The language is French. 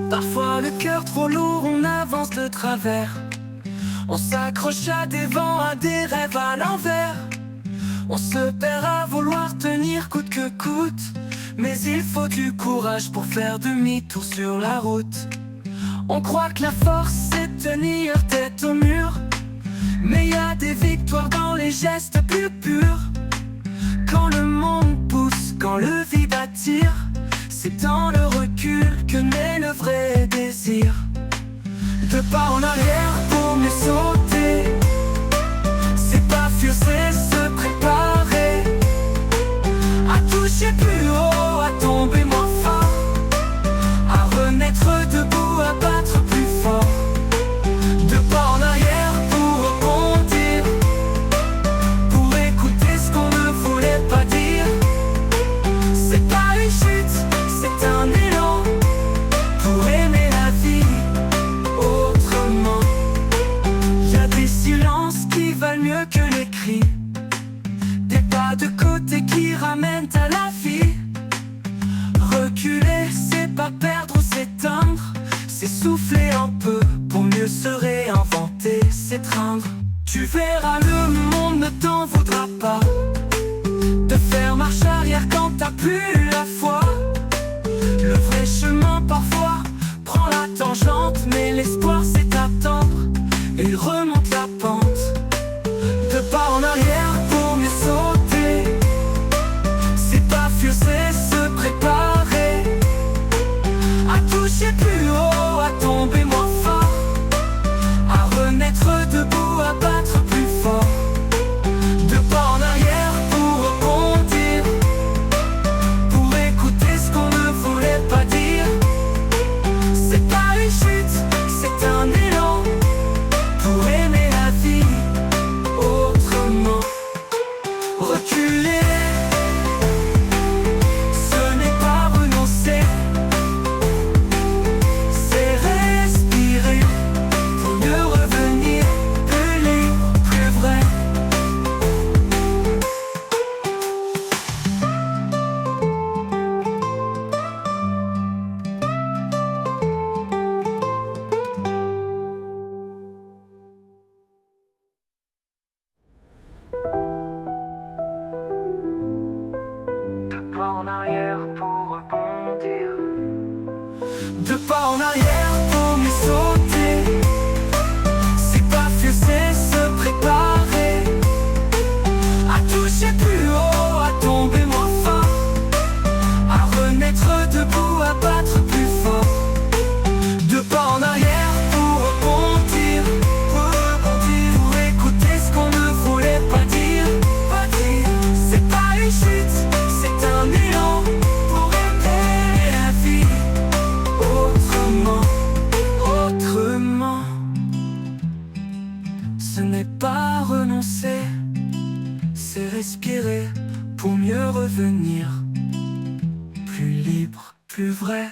Parfois le cœur trop lourd, on avance de travers. On s'accroche à des vents, à des rêves à l'envers. On se perd à vouloir tenir coûte que coûte. Mais il faut du courage pour faire demi-tour sur la route. On croit que la force c'est tenir tête au mur, mais y a des victoires dans les gestes plus purs. Quand le monde pousse, quand le vide attire, c'est dans le recul que naît le vrai désir. Deux pas en arrière pour mieux sauter, c'est pas fuir, c'est se préparer à toucher plus haut, à tomber moins fort, à renaître debout, à battre plus fort. Deux pas en arrière pour rebondir, pour écouter ce qu'on ne voulait pas dire. C'est pas une chute, c'est un élan pour aimer la vie autrement. Y a des silences qui valent mieux que les cris, des pas de côté qui ramènent à la vie. Reculer, c'est pas perdre ou s'éteindre, c'est souffler un peu pour mieux se réinventer, s'étreindre. Tu verras, le monde ne t'en voudra pas de faire marche arrière quand t'as plus la foi. Le vrai chemin parfois prend la tangente, mais l'espoir c'est attendre et il remonte la pente. Deux pas en arrière pour mieux sauter, c'est pas fuir, c'est se préparer à toucher plus haut, à tomber moins fort, à renaître debout, à battre plus fort. Deux pas en arrière pour rebondir, pour écouter ce qu'on ne voulait pas dire. C'est pas une chute, c'est un élan pour aimer la vie autrement. Reculer, ce n'est pas renoncer, c'est respirer pour mieux revenir plus libre, plus vrai. Deux pas en arrière pour rebondir, deux pas en arrière pour mieux sauter, c'est pas fuir, c'est se préparer à toucher plus haut, à tomber moins fort, à renaître debout, à battre plus fort. Deux pas en arrière pour rebondir, pour écouter ce qu'on ne voulait pas dire, pas dire. C'est pas une chute, c'est un élan pour aimer la vie autrement, autrement. Ce n'est pas renoncer, c'est respirer pour mieux revenir plus libre, plus vrai.